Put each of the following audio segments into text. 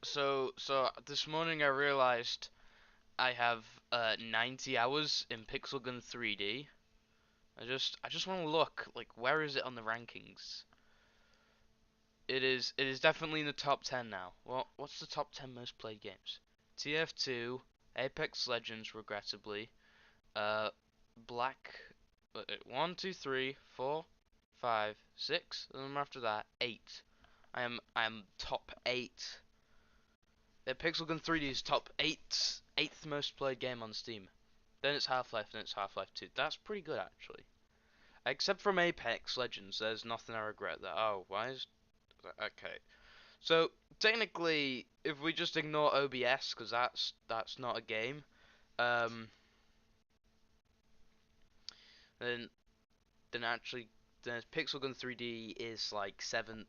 So this morning I realized I have 90 hours in Pixel Gun 3D. I just want to look, like, where is it on the rankings? It is definitely in the top 10 now. What's the top 10 most played games? TF2, Apex Legends, regrettably. Uh, Black. 1, 2, 3, 4, 5, 6. And then after that, 8. I am top 8. Pixel Gun 3D is top 8, 8th most played game on Steam. Then it's Half-Life, then it's Half-Life 2. That's pretty good, actually. Except from Apex Legends, there's nothing I regret there. Oh, why is... Okay. So, technically, if we just ignore OBS, because that's not a game, um, then actually, then Pixel Gun 3D is like 7th.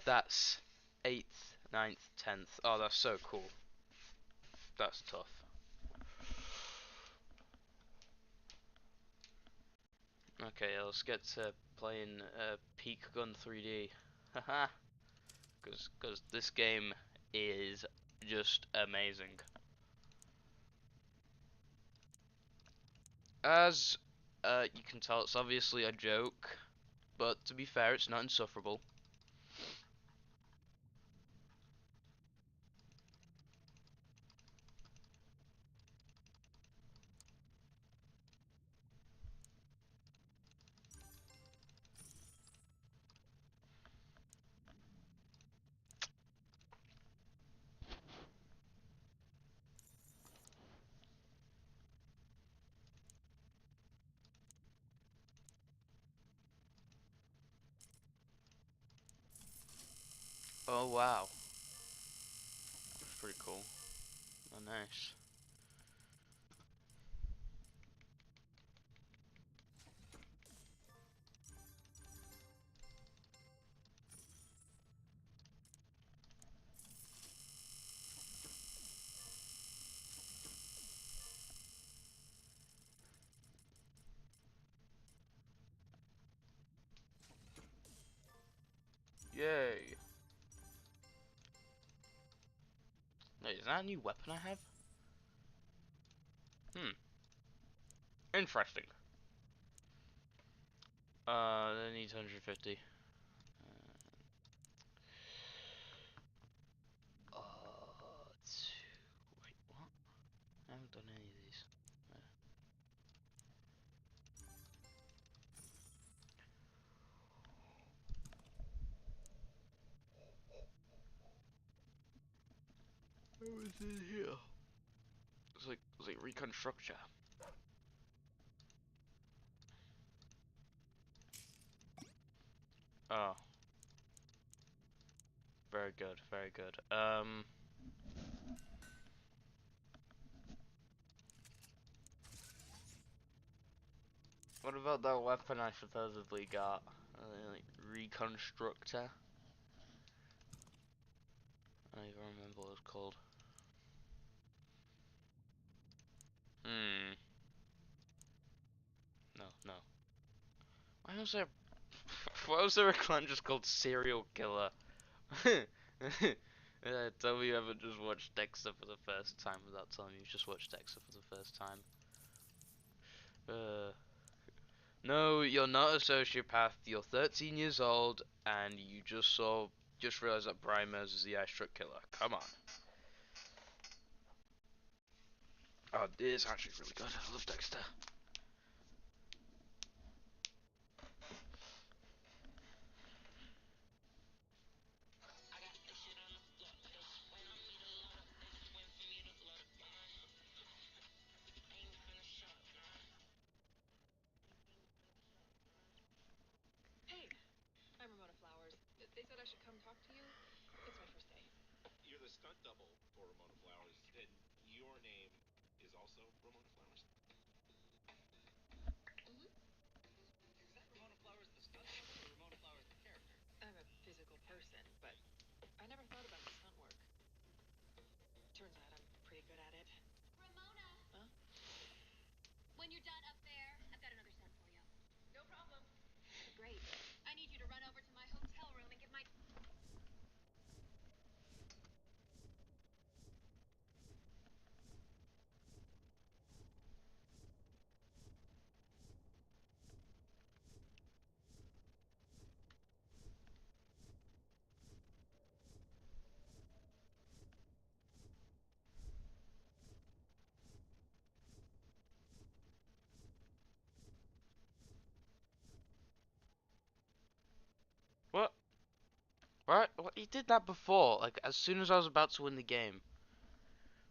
That's 8th, 9th, 10th. Oh, that's so cool. That's tough. Okay, let's get to playing Peak Gun 3D. Haha, because this game is just amazing. As you can tell, it's obviously a joke, but to be fair, it's not insufferable. Oh wow, that's pretty cool. Oh nice. Yay! Wait, is that a new weapon I have? Hmm. Interesting. That needs 150. Wait, what? I haven't done any of these. Where is it here? It's like reconstructure. Oh, very good, very good. What about that weapon I supposedly got? Like reconstructor? I don't even remember what it was called. Hmm. No, no. Why was there? Why was there a clan just called Serial Killer? Tell me you haven't just watched Dexter for the first time without telling me you just watched Dexter for the first time. Uh, no, you're not a sociopath. You're 13 years old, and you just realized that Brian Mers is the airstrike killer. Come on. Oh, it is actually really good. I love Dexter. Hey, I'm Ramona Flowers. They said I should come talk to you. It's my first day. You're the stunt double for Ramona Flowers, and your name is also Ramona Flowers? Mm-hmm. Is that Ramona Flowers the stunt double or Ramona Flowers the character? I'm a physical person, but I never thought about the stunt work. Turns out I'm pretty good at it. Ramona! Huh? When you're done up there, I've got another stunt for you. No problem. Great. I need you to run over to my hotel room and give my... Right? What, he did that before. Like as soon as I was about to win the game.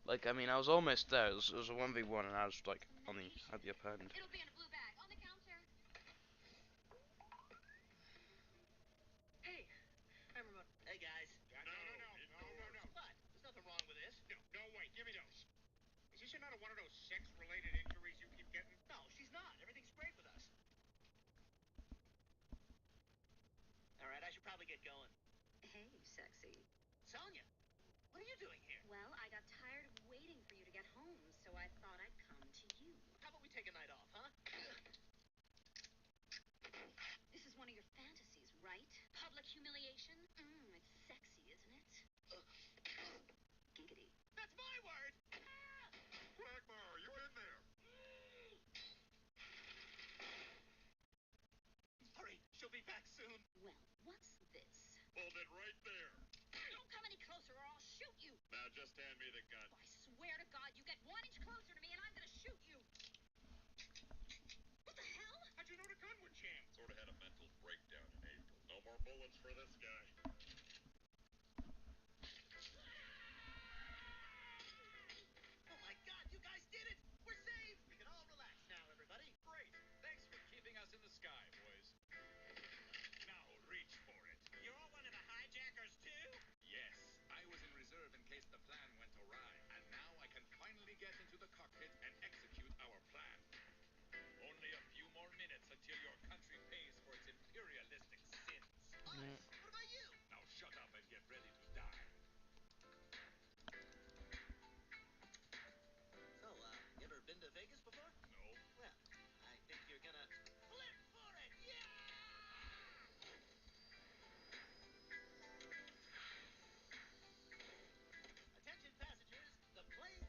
Like I mean, I was almost there. It was a 1v1, and I was like on the at the upper end. It'll be in a blue bag on the counter. Hey, I'm remote. Hey guys. No. What? There's nothing wrong with this. No, wait, give me those. Is this another one of those sex-related injuries you keep getting? No, she's not. Everything's great with us. All right, I should probably get going. Hey, sexy. Sonia, what are you doing here? Well, I got tired of waiting for you to get home, so I thought I'd come to you. How about we take a night off, huh? This is one of your fantasies, right? Public humiliation? It's sexy, isn't it? Giggity. That's my word. Quagmire, you in there? Hurry, she'll be back soon. Well, what's this? Hold it right there. Don't come any closer or I'll shoot you. Now just hand me the gun. I swear to God, you get 1 inch closer to me and I'm gonna shoot you. What the hell? How'd you know the gun would jam? Sort of had a mental breakdown in April. No more bullets for this guy. Oh my God, you guys did it! We're saved! We can all relax now, everybody. Great. Thanks for keeping us in the sky, boys. Now reach for it. You're one of the hijackers too? Yes, I was in reserve in case the plan went awry. And now I can finally get into the cockpit and execute our plan. Only a few more minutes until your country pays for its imperialistic sins. Us? What about you? Now shut up and get ready to die. So, you ever been to Vegas before? No. Well, I think you're gonna flip for it! Yeah! Attention passengers, the plane...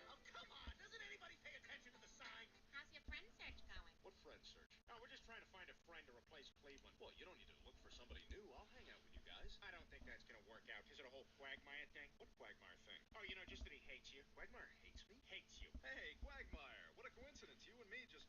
Oh, come on! Doesn't anybody pay attention to the sign? How's your friend search going? What friend search? Oh, we're just trying to find a friend to replace Cleveland. Well, you don't need to look for somebody new. I'll hang out with you guys. I don't think that's gonna work out. Is it a whole Quagmire thing? What Quagmire thing? Oh, just that he hates you. Quagmire hates me? Hates you. Hey, Quagmire! What a coincidence. You and me just...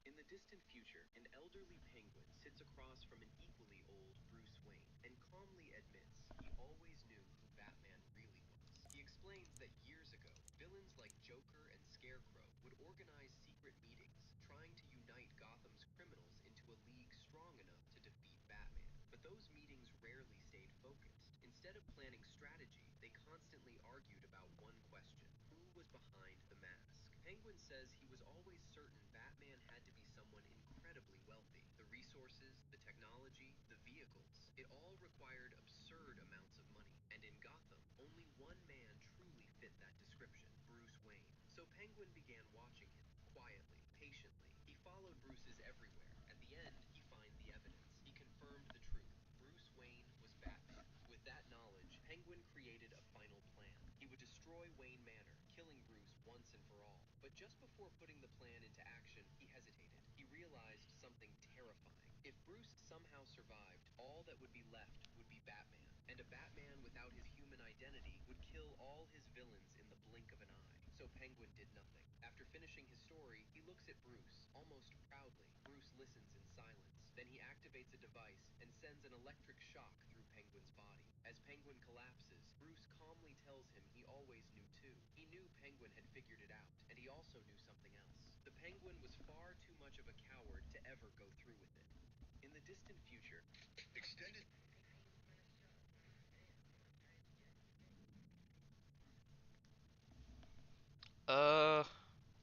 In the distant future, an elderly penguin sits across from an equally old Bruce Wayne and calmly admits he always knew who Batman really was. He explains that years ago, villains like Joker and Scarecrow would organize secret meetings trying to unite Gotham's criminals into a league strong enough to defeat Batman. But those meetings rarely stayed focused. Instead of planning strategy, they constantly argued about one question: who was behind the mask? Penguin says he was always certain Batman had to be someone incredibly wealthy. The resources, the technology, the vehicles, it all required absurd amounts of money. And in Gotham, only one man truly fit that description: Bruce Wayne. So Penguin began watching him, quietly, patiently. He followed Bruce's everywhere. At the end, he finds the evidence. He confirmed the truth. Bruce Wayne was Batman. With that knowledge, Penguin created a final plan. He would destroy Wayne Manor, killing Bruce once and for all. But just before putting the plan into action, he hesitated. He realized something terrifying. If Bruce somehow survived, all that would be left would be Batman. And a Batman without his human identity would kill all his villains in the blink of an eye. So Penguin did nothing. After finishing his story, he looks at Bruce, almost proudly. Bruce listens in silence. Then he activates a device and sends an electric shock through Penguin's body. As Penguin collapses, Bruce calmly tells him he always knew too. He knew Penguin had figured it out, and he also knew something else. The Penguin was far too much of a coward to ever go through with it. In the distant future, extended...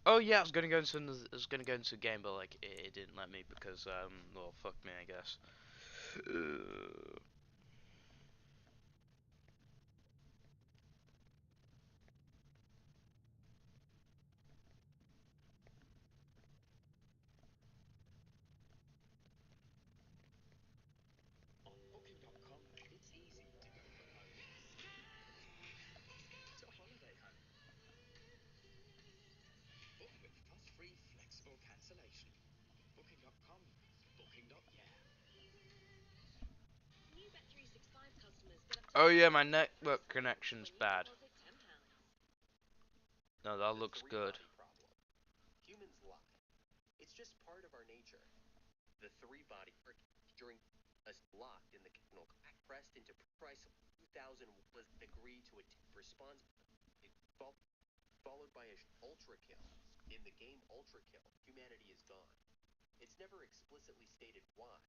Oh yeah, I was gonna go into a game, but like it didn't let me because well, fuck me, I guess. On Booking.com, it's easy to go from home to holiday home. Book with fuss-free flexible cancellation. Booking.com. Booking.yeah. New Bet365 customers get up to Oh yeah, my £5 network when connection's you bad. deposit £10. No, that The looks good. three-body problem. Humans lie. It's just part of our nature. The three-body during a lie. responds followed by a ultra kill. In the game Ultra Kill, humanity is gone. It's never explicitly stated why,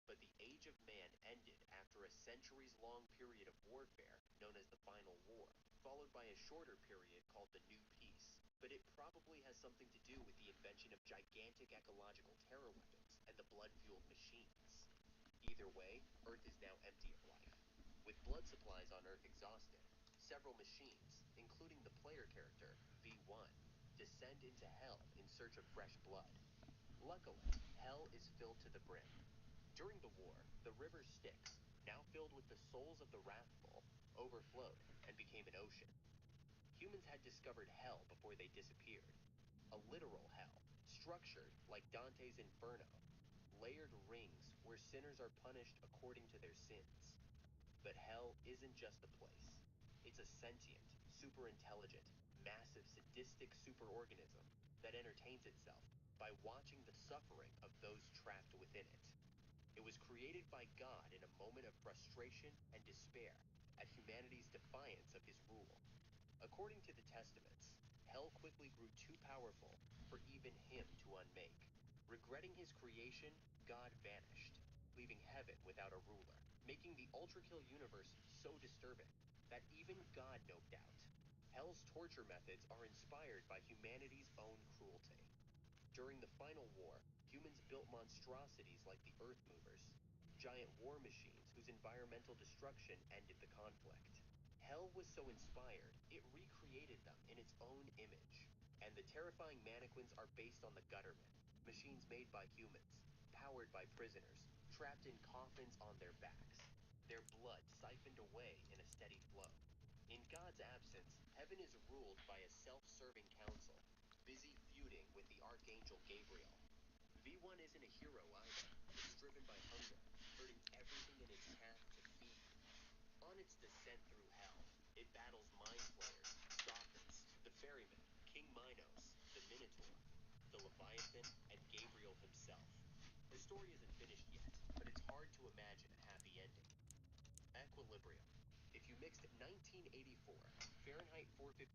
but the age of man ended after a centuries-long period of warfare known as the Final War, followed by a shorter period called the New Peace. But it probably has something to do with the invention of gigantic ecological terror weapons and the blood-fueled machines. Either way, Earth is now empty of life. With blood supplies on Earth exhausted, several machines, including the player character, V1, descend into Hell in search of fresh blood. Luckily, Hell is filled to the brim. During the war, the river Styx, now filled with the souls of the wrathful, overflowed and became an ocean. Humans had discovered Hell before they disappeared. A literal hell, structured like Dante's Inferno, layered rings where sinners are punished according to their sins. But Hell isn't just a place. It's a sentient, super-intelligent, massive, sadistic superorganism that entertains itself by watching the suffering of those trapped within it. It was created by God in a moment of frustration and despair at humanity's defiance of his rule. According to the Testaments, Hell quickly grew too powerful for even him to unmake. Regretting his creation, God vanished, leaving heaven without a ruler, making the Ultra-Kill universe so disturbing that even God noped out. Hell's torture methods are inspired by humanity's own cruelty. During the Final War, humans built monstrosities like the Earth Movers, giant war machines whose environmental destruction ended the conflict. Hell was so inspired, it recreated them in its own image. And the terrifying mannequins are based on the Guttermen, machines made by humans, powered by prisoners, trapped in coffins on their backs, their blood siphoned away in a steady flow. In God's absence, heaven is ruled by a self-serving council, busy feuding with the Archangel Gabriel. V1 isn't a hero either. It's driven by hunger, hurting everything in its path to feed. On its descent through Hell, it battles Mind Flayers, Sophons, the Ferryman, King Minos, the Minotaur, the Leviathan, and Gabriel himself. The story isn't finished yet, but it's hard to imagine a happy ending. Equilibrium. If you mixed 1984, Fahrenheit 450,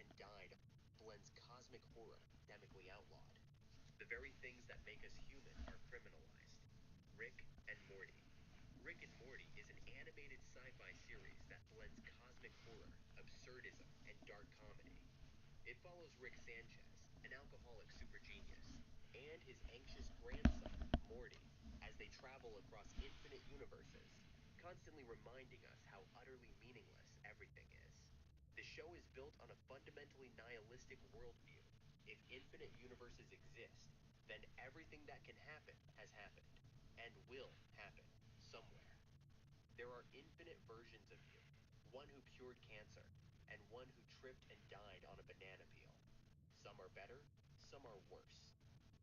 and died, blends cosmic horror, endemically outlawed. The very things that make us human are criminalized. Rick and Morty. Rick and Morty is an animated sci-fi series that blends cosmic horror, absurdism, and dark comedy. It follows Rick Sanchez, an alcoholic super genius, and his anxious grandson, Morty, as they travel across infinite universes, constantly reminding us how utterly meaningless everything is. The show is built on a fundamentally nihilistic worldview. If infinite universes exist, then everything that can happen has happened, and will happen, somewhere. There are infinite versions of you, one who cured cancer, and one who tripped and died on a banana peel. Some are better, some are worse.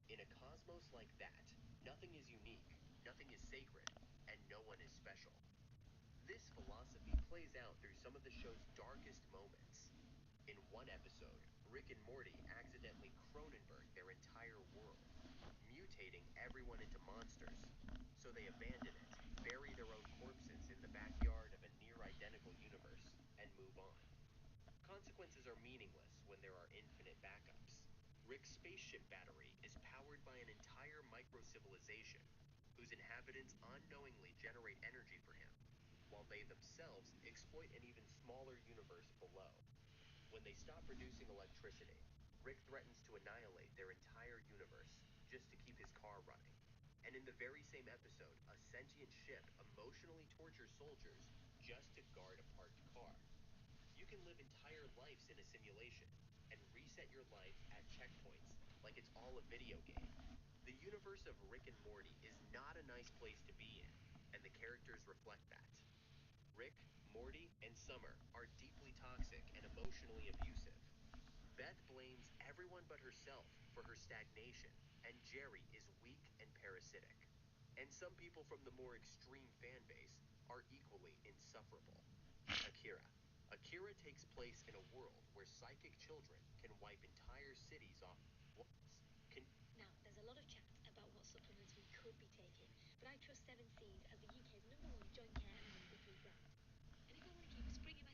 In a cosmos like that, nothing is unique, nothing is sacred, and no one is special. This philosophy plays out through some of the show's darkest moments. In one episode, Rick and Morty accidentally Cronenberg their entire world, mutating everyone into monsters. So they abandon it, bury their own corpses in the backyard of a near-identical universe, and move on. Consequences are meaningless when there are infinite backups. Rick's spaceship battery is powered by an entire micro-civilization, whose inhabitants unknowingly generate energy for him, while they themselves exploit an even smaller universe below. When they stop producing electricity, Rick threatens to annihilate their entire universe just to keep his car running. And in the very same episode, a sentient ship emotionally tortures soldiers just to guard a parked car. You can live entire lives in a simulation and reset your life at checkpoints like it's all a video game. The universe of Rick and Morty is not a nice place to be in, and the characters reflect that. Rick, Morty, and Summer are deeply toxic and emotionally abusive. Beth blames everyone but herself for her stagnation, and Jerry is weak and parasitic. And some people from the more extreme fan base are equally insufferable. Akira. Akira takes place in a world where psychic children can wipe entire cities off. Now, there's a lot of chat about what supplements we could be taking, but I trust 7 Seas as the UK's #1 joint care and midwifery brand. And if I want to keep a spring in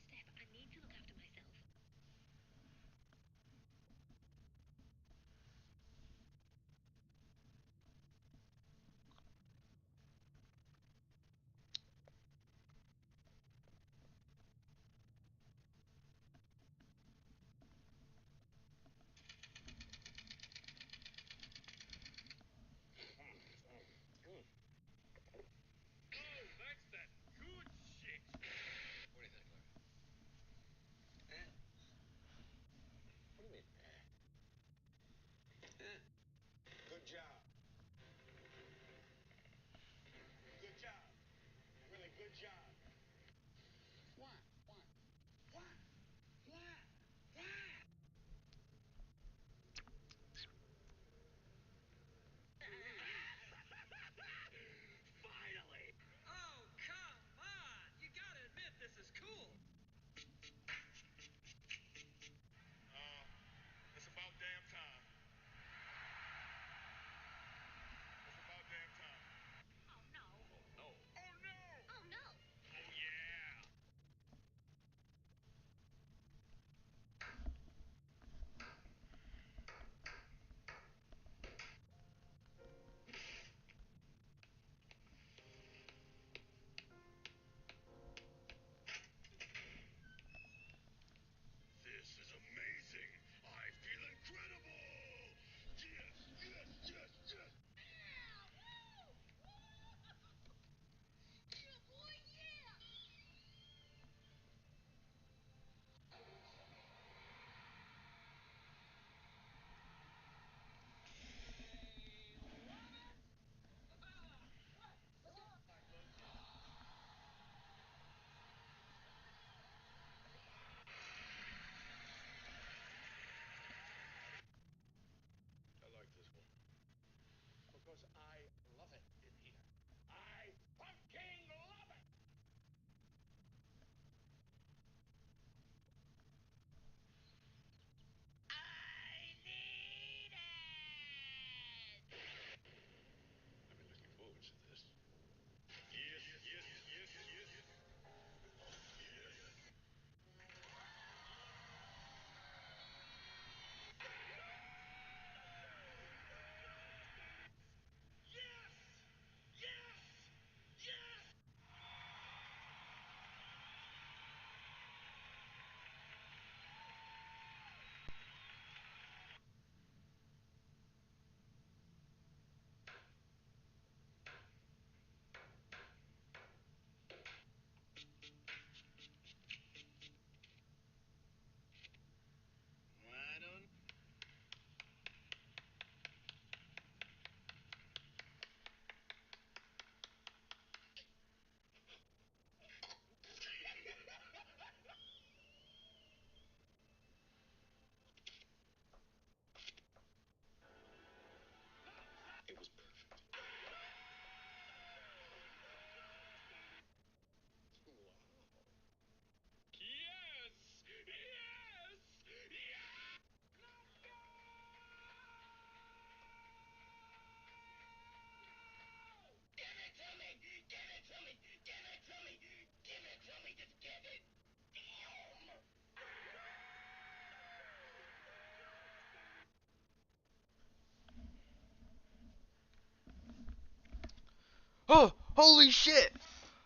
Oh, holy shit!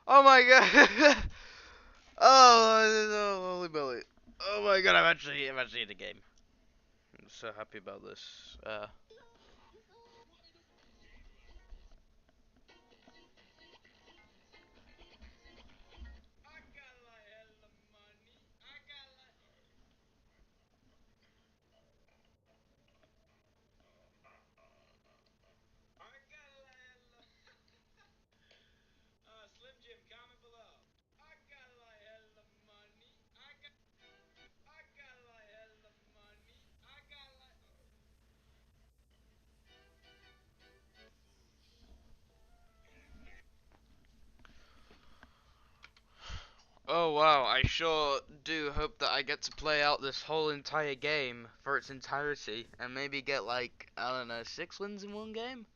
Oh my god! Oh, holy moly! Oh my god, I'm actually in the game. I'm so happy about this. Slim Jim, comment below. I got a lot hella money. I got a lot hella money. I got a lot. Oh wow, I sure do hope that I get to play out this whole entire game for its entirety and maybe get like, I don't know, 6 wins in one game?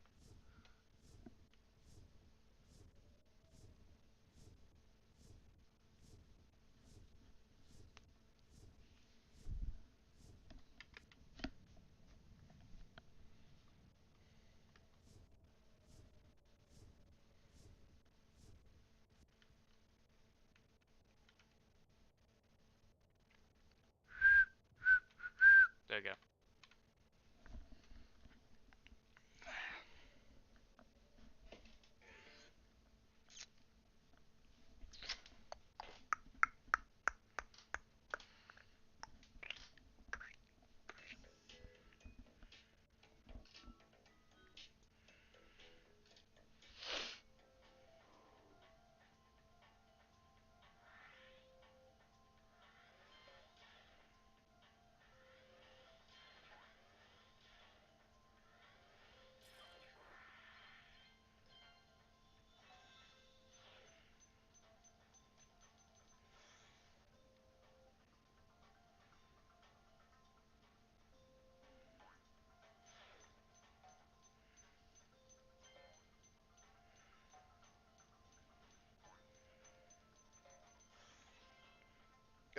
There you go.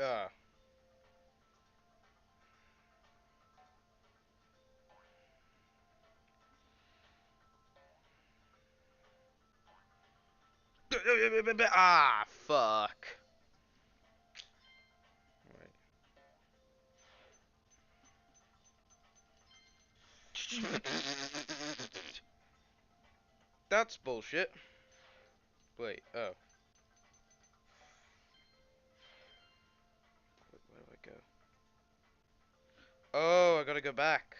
Ah. Ah, fuck. That's bullshit. Wait, oh. Where do I go? Oh, I gotta go back.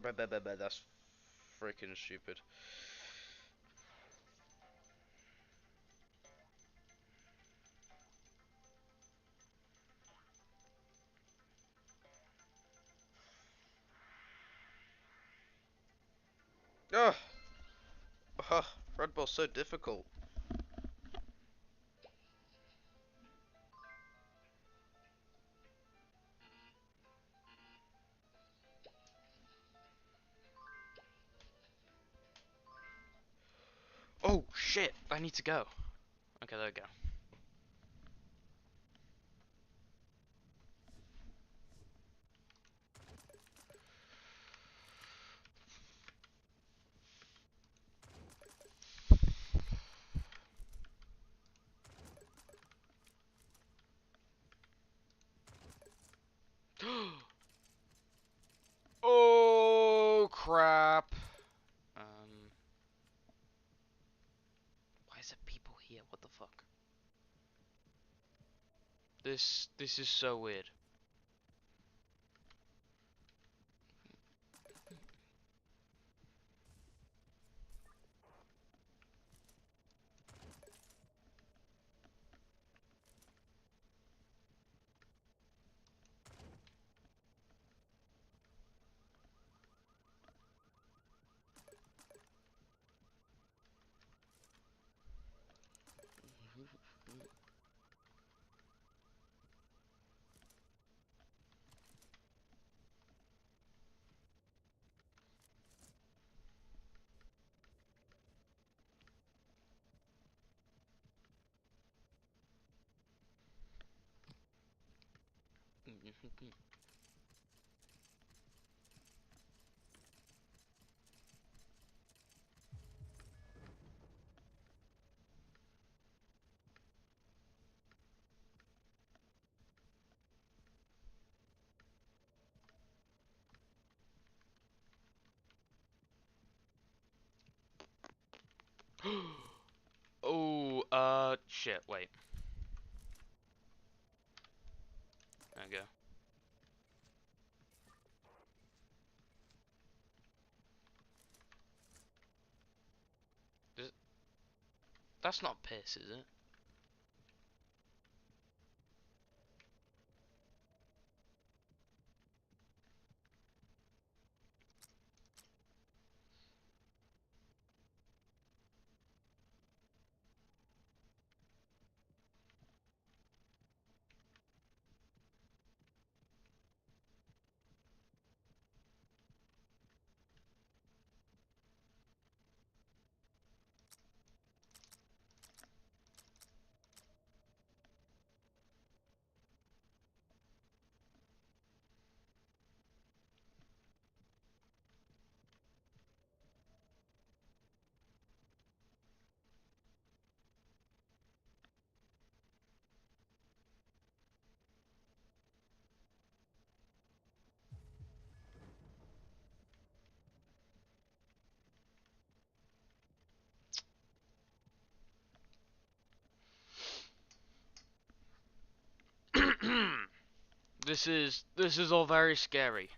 That's freaking stupid. Oh, Red Bull's so difficult. Oh shit! I need to go. Okay, there we go. Oh crap! Why is there people here? What the fuck? This is so weird. Oh, shit, wait. There we go. That's not piss, is it? This is all very scary.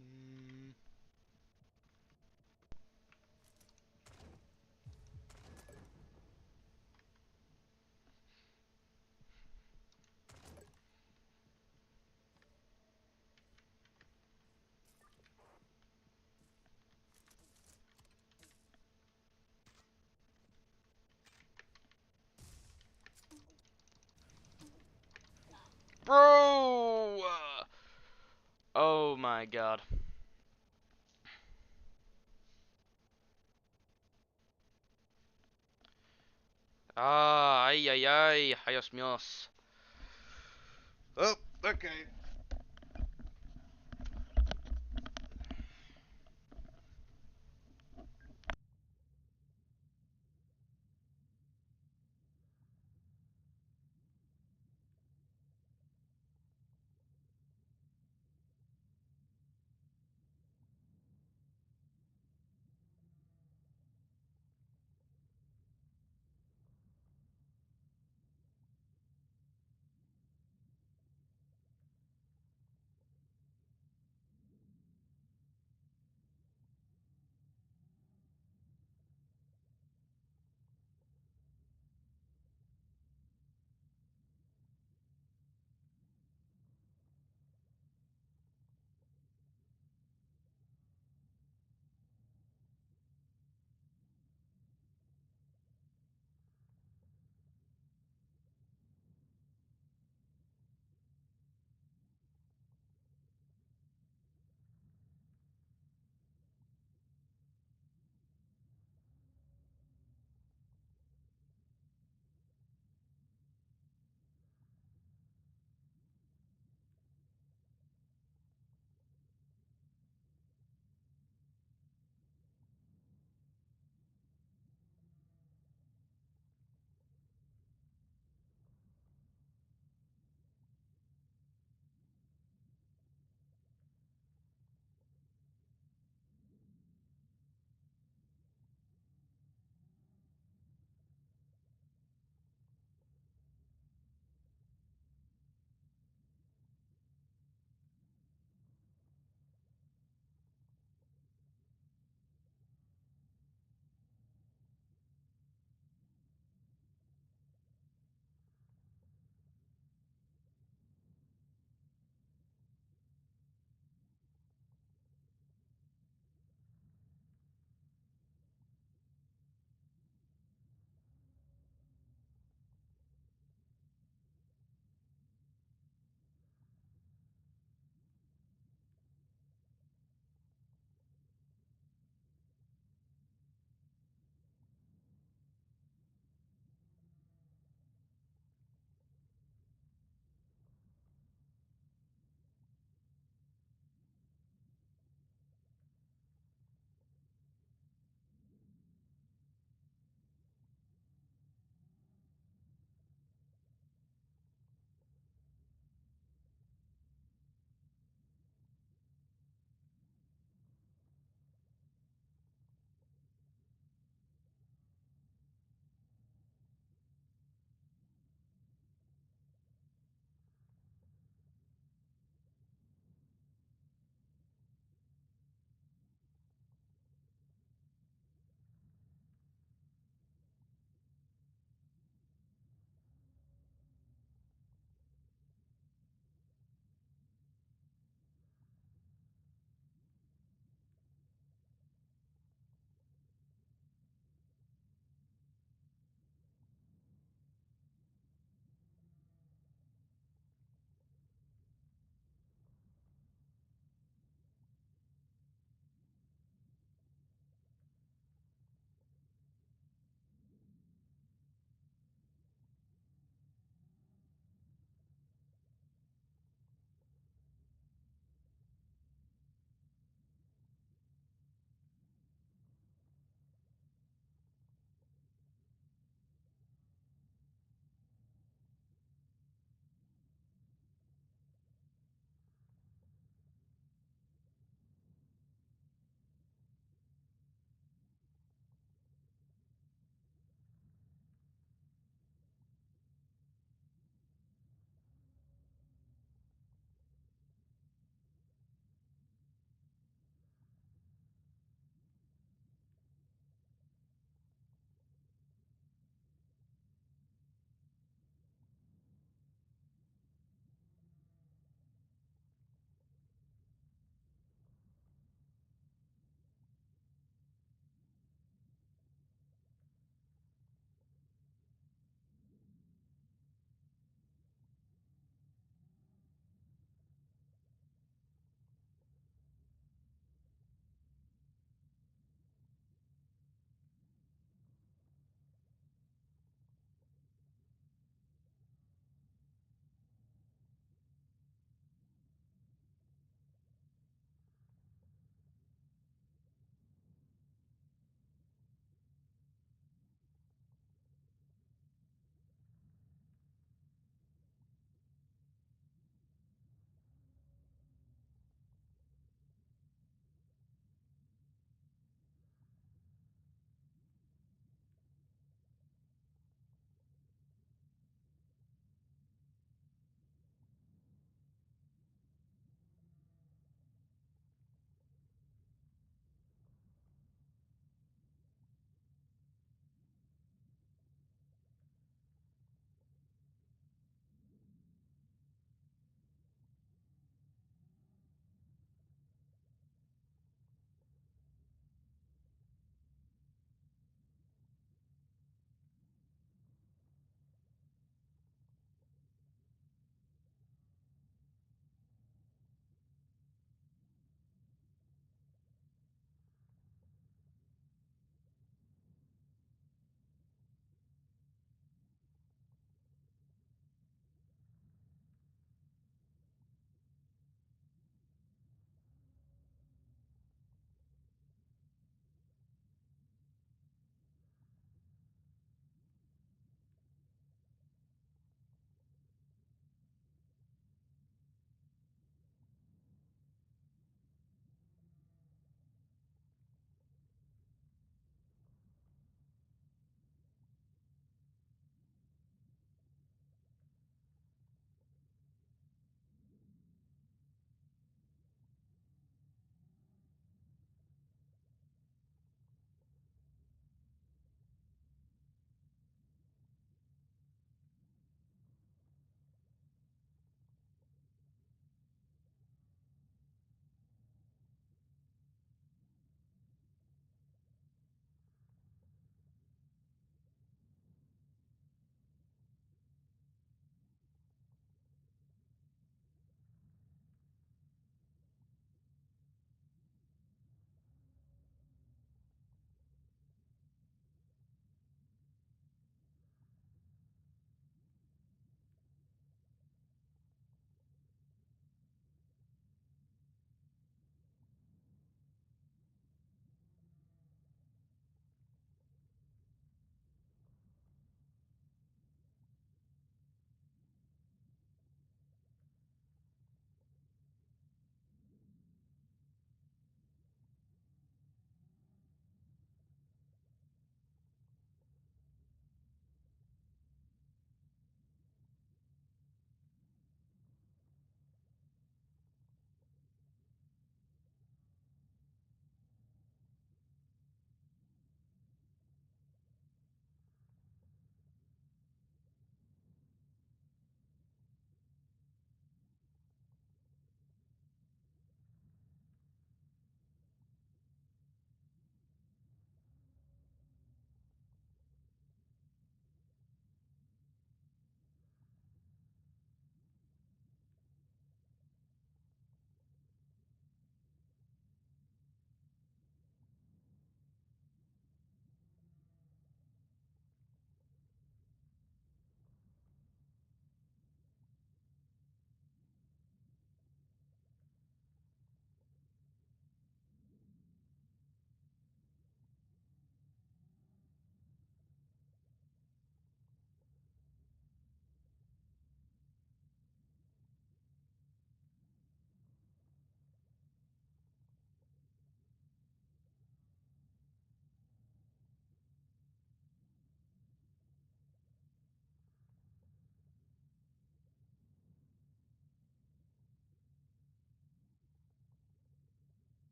Mm. Bro! Oh my god. Ay, ay, ay. Dios míos. Oh, okay.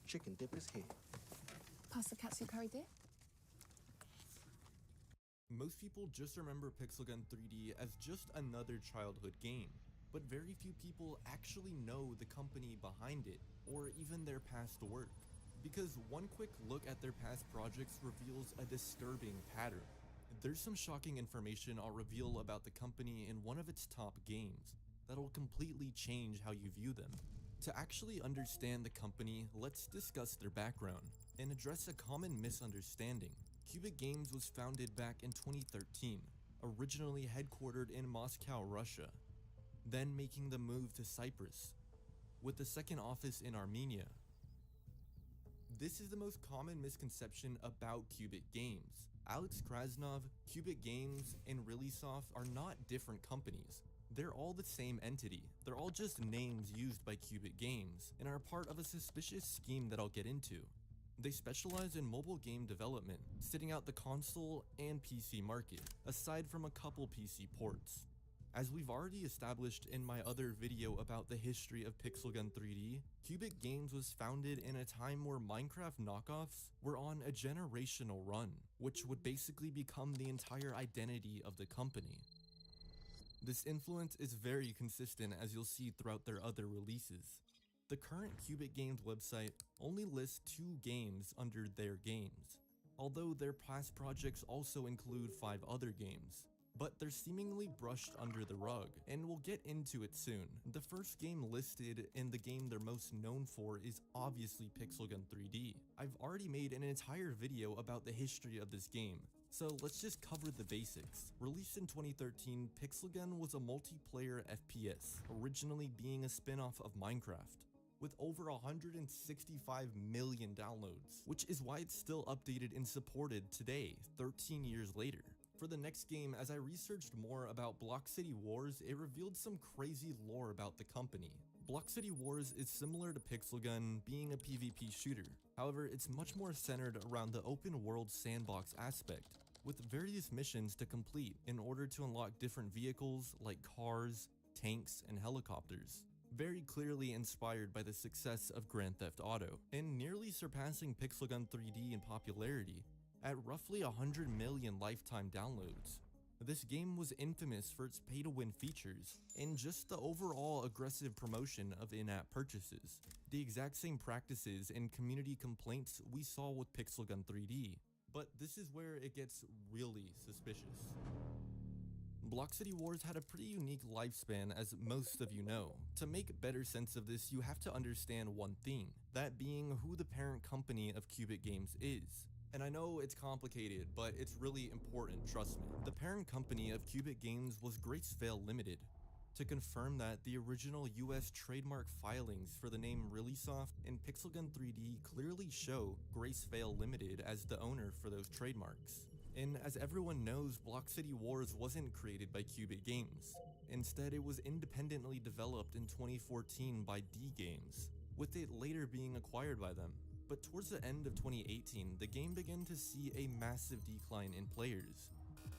chicken dip is here. Pasta katsu curry dip? Most people just remember Pixel Gun 3D as just another childhood game, but very few people actually know the company behind it, or even their past work. Because one quick look at their past projects reveals a disturbing pattern. There's some shocking information I'll reveal about the company in one of its top games that'll completely change how you view them. To actually understand the company, let's discuss their background and address a common misunderstanding. Cubic Games was founded back in 2013, originally headquartered in Moscow, Russia, then making the move to Cyprus, with the second office in Armenia. This is the most common misconception about Cubic Games. Alex Krasnov, Cubic Games, and Releaseoft are not different companies. They're all the same entity. They're all just names used by Cubic Games and are part of a suspicious scheme that I'll get into. They specialize in mobile game development, sitting out the console and PC market, aside from a couple PC ports. As we've already established in my other video about the history of Pixel Gun 3D, Cubic Games was founded in a time where Minecraft knockoffs were on a generational run, which would basically become the entire identity of the company. This influence is very consistent, as you'll see throughout their other releases. The current Cubic Games website only lists 2 games under their games, although their past projects also include 5 other games. But they're seemingly brushed under the rug, and we'll get into it soon. The first game listed and the game they're most known for is obviously Pixel Gun 3D. I've already made an entire video about the history of this game, so let's just cover the basics. Released in 2013, Pixel Gun was a multiplayer FPS, originally being a spin-off of Minecraft, with over 165 million downloads, which is why it's still updated and supported today, 13 years later. For the next game, as I researched more about Block City Wars, it revealed some crazy lore about the company. Block City Wars is similar to Pixel Gun, being a PvP shooter. However, it's much more centered around the open world sandbox aspect, with various missions to complete in order to unlock different vehicles like cars, tanks, and helicopters. Very clearly inspired by the success of Grand Theft Auto, and nearly surpassing Pixel Gun 3D in popularity, at roughly 100 million lifetime downloads. This game was infamous for its pay-to-win features, and just the overall aggressive promotion of in-app purchases. The exact same practices and community complaints we saw with Pixel Gun 3D. But this is where it gets really suspicious. Block City Wars had a pretty unique lifespan, as most of you know. To make better sense of this, you have to understand one thing, that being who the parent company of Cubic Games is. And I know it's complicated, but it's really important, trust me. The parent company of Cubic Games was Gracevale Limited. To confirm that, the original US trademark filings for the name Releaseoft and Pixel Gun 3D clearly show Gracevale Limited as the owner for those trademarks. And as everyone knows, Block City Wars wasn't created by Cubic Games. Instead, it was independently developed in 2014 by D Games, with it later being acquired by them. But towards the end of 2018, the game began to see a massive decline in players,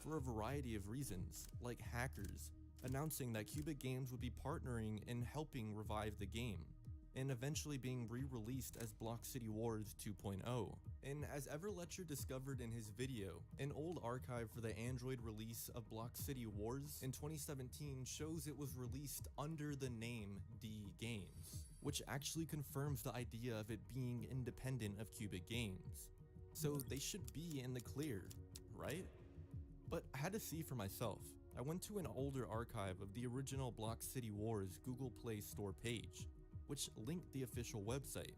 for a variety of reasons, like hackers announcing that Cubic Games would be partnering and helping revive the game, and eventually being re-released as Block City Wars 2.0. And as Everletcher discovered in his video, an old archive for the Android release of Block City Wars in 2017 shows it was released under the name D Games, which actually confirms the idea of it being independent of Cubic Games. So they should be in the clear, right? But I had to see for myself. I went to an older archive of the original Block City Wars Google Play Store page, which linked the official website,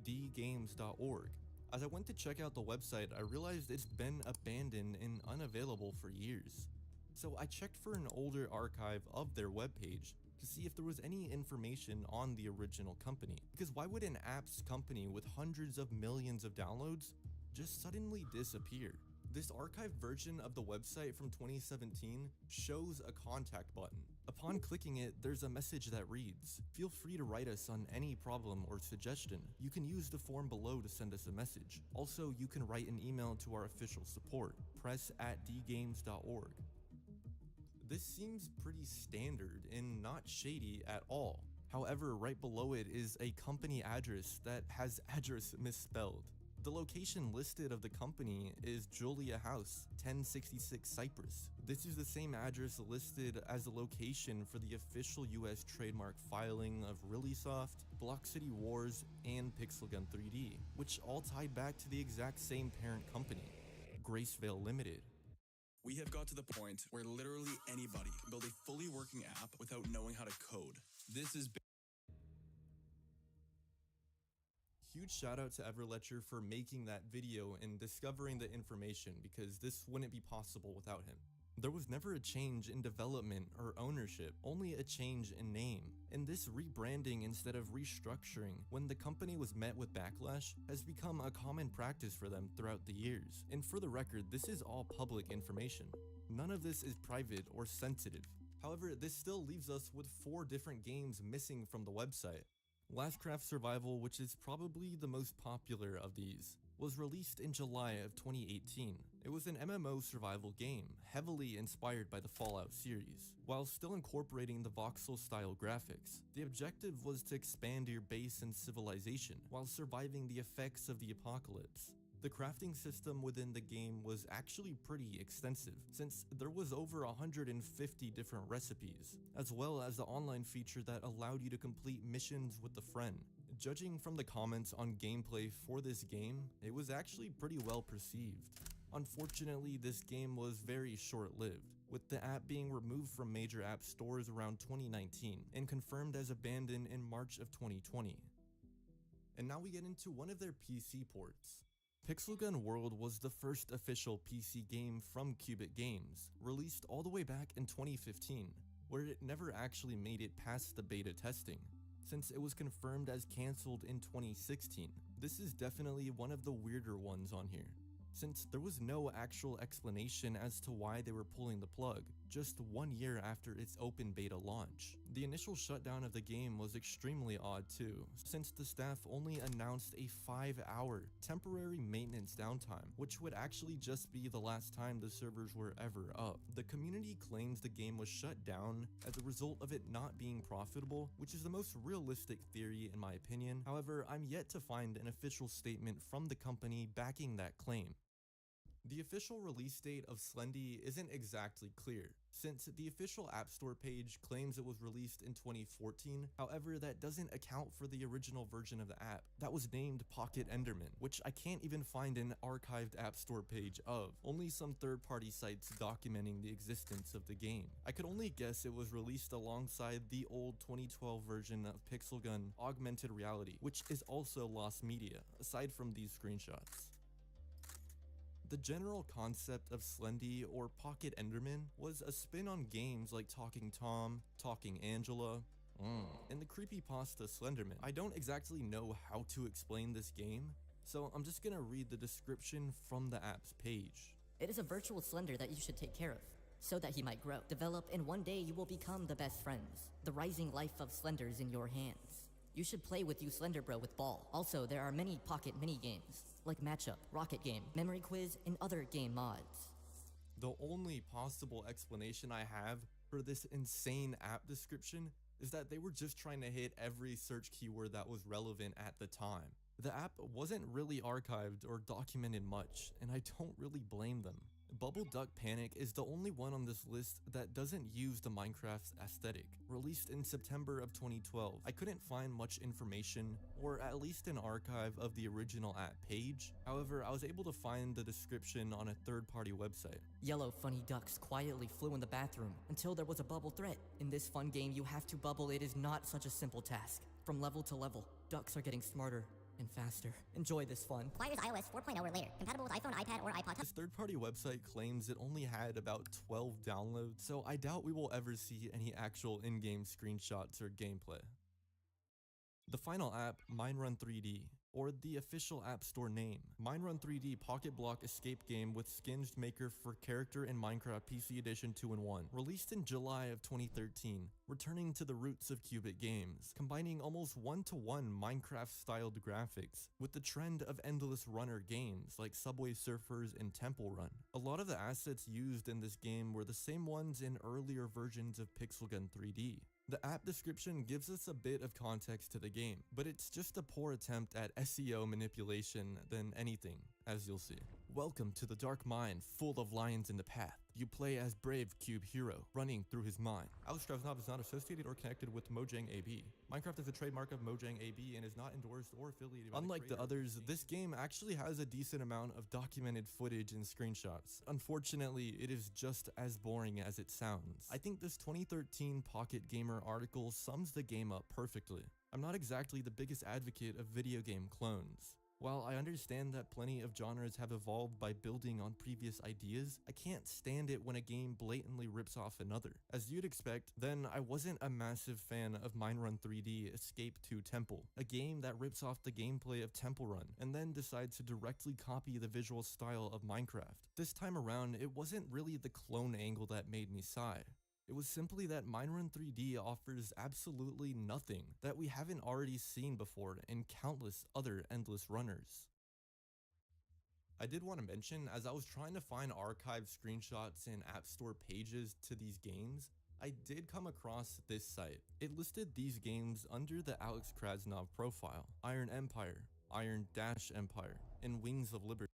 dgames.org. As I went to check out the website, I realized it's been abandoned and unavailable for years. So I checked for an older archive of their webpage to see if there was any information on the original company. Because why would an apps company with hundreds of millions of downloads just suddenly disappear? This archived version of the website from 2017 shows a contact button. Upon clicking it, there's a message that reads, "Feel free to write us on any problem or suggestion. You can use the form below to send us a message. Also, you can write an email to our official support, press@dgames.org. This seems pretty standard and not shady at all. However, right below it is a company address that has address misspelled. The location listed of the company is Julia House, 1066 Cyprus. This is the same address listed as the location for the official US trademark filing of ReallySoft, Block City Wars, and Pixelgun 3D, which all tied back to the exact same parent company, Gracevale Limited. We have got to the point where literally anybody can build a fully working app without knowing how to code. This is Huge shout out to Everletcher for making that video and discovering the information, because this wouldn't be possible without him. There was never a change in development or ownership, only a change in name. And this rebranding instead of restructuring when the company was met with backlash has become a common practice for them throughout the years. And for the record, this is all public information. None of this is private or sensitive. However, this still leaves us with 4 different games missing from the website. Lastcraft Survival, which is probably the most popular of these, was released in July of 2018. It was an MMO survival game, heavily inspired by the Fallout series, while still incorporating the voxel-style graphics. The objective was to expand your base and civilization, while surviving the effects of the apocalypse. The crafting system within the game was actually pretty extensive, since there was over 150 different recipes, as well as the online feature that allowed you to complete missions with a friend. Judging from the comments on gameplay for this game, it was actually pretty well perceived. Unfortunately, this game was very short-lived, with the app being removed from major app stores around 2019 and confirmed as abandoned in March of 2020. And now we get into one of their PC ports. Pixelgun World was the first official PC game from Qubit Games, released all the way back in 2015, where it never actually made it past the beta testing, since it was confirmed as cancelled in 2016. This is definitely one of the weirder ones on here, since there was no actual explanation as to why they were pulling the plug, just 1 year after its open beta launch. The initial shutdown of the game was extremely odd too, since the staff only announced a 5-hour temporary maintenance downtime, which would actually just be the last time the servers were ever up. The community claims the game was shut down as a result of it not being profitable, which is the most realistic theory in my opinion. However, I'm yet to find an official statement from the company backing that claim. The official release date of Slendy isn't exactly clear, since the official App Store page claims it was released in 2014, however that doesn't account for the original version of the app that was named Pocket Enderman, which I can't even find an archived App Store page of, only some third-party sites documenting the existence of the game. I could only guess it was released alongside the old 2012 version of Pixelgun Augmented Reality, which is also lost media, aside from these screenshots. The general concept of Slendy or Pocket Enderman was a spin on games like Talking Tom, Talking Angela, and the creepypasta Slenderman. I don't exactly know how to explain this game, so I'm just gonna read the description from the app's page. It is a virtual Slender that you should take care of, so that he might grow, develop, and one day you will become the best friends. The rising life of Slender is in your hands. You should play with you Slender Bro with Ball. Also, there are many Pocket mini-games, like Matchup, Rocket Game, Memory Quiz, and other game mods. The only possible explanation I have for this insane app description is that they were just trying to hit every search keyword that was relevant at the time. The app wasn't really archived or documented much, and I don't really blame them. Bubble Duck Panic is the only one on this list that doesn't use the Minecraft aesthetic. Released in September of 2012, I couldn't find much information, or at least an archive of the original app page. However, I was able to find the description on a third-party website. Yellow funny ducks quietly flew in the bathroom until there was a bubble threat. In this fun game, you have to bubble. It is not such a simple task. From level to level, ducks are getting smarter and faster. Enjoy this fun. Requires iOS 4.0 or later. Compatible with iPhone, iPad, or iPod Touch. This third-party website claims it only had about 12 downloads, so I doubt we will ever see any actual in-game screenshots or gameplay. The final app, MineRun 3D, or the official App Store name. MineRun 3D Pocket Block Escape Game with Skins Maker for Character in Minecraft PC Edition 2-in-1. Released in July of 2013, returning to the roots of Qubit Games, combining almost one-to-one Minecraft-styled graphics with the trend of endless runner games like Subway Surfers and Temple Run. A lot of the assets used in this game were the same ones in earlier versions of Pixelgun 3D. The app description gives us a bit of context to the game, but it's just a poor attempt at SEO manipulation than anything, as you'll see. Welcome to the dark mine, full of lions in the path. You play as brave cube hero, running through his mine. Alex Krasnov is not associated or connected with Mojang AB. Minecraft is a trademark of Mojang AB and is not endorsed or affiliated by Unlike the others, this game actually has a decent amount of documented footage and screenshots. Unfortunately, it is just as boring as it sounds. I think this 2013 Pocket Gamer article sums the game up perfectly. I'm not exactly the biggest advocate of video game clones. While I understand that plenty of genres have evolved by building on previous ideas, I can't stand it when a game blatantly rips off another. As you'd expect, then I wasn't a massive fan of Minecraft 3D Escape to Temple, a game that rips off the gameplay of Temple Run and then decides to directly copy the visual style of Minecraft. This time around, it wasn't really the clone angle that made me sigh. It was simply that Minecraft 3D offers absolutely nothing that we haven't already seen before in countless other endless runners. I did want to mention, as I was trying to find archived screenshots and App Store pages to these games, I did come across this site. It listed these games under the Alex Krasnov profile: Iron Empire, Iron-Empire, and Wings of Liberty.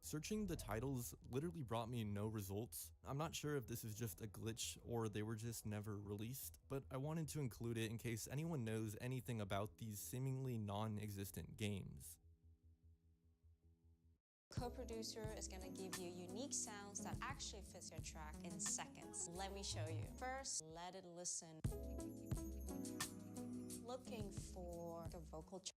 Searching the titles literally brought me no results. I'm not sure if this is just a glitch or they were just never released, but I wanted to include it in case anyone knows anything about these seemingly non-existent games. Co-producer is going to give you unique sounds that actually fits your track in seconds. Let me show you. First, let it listen. Looking for the vocal track.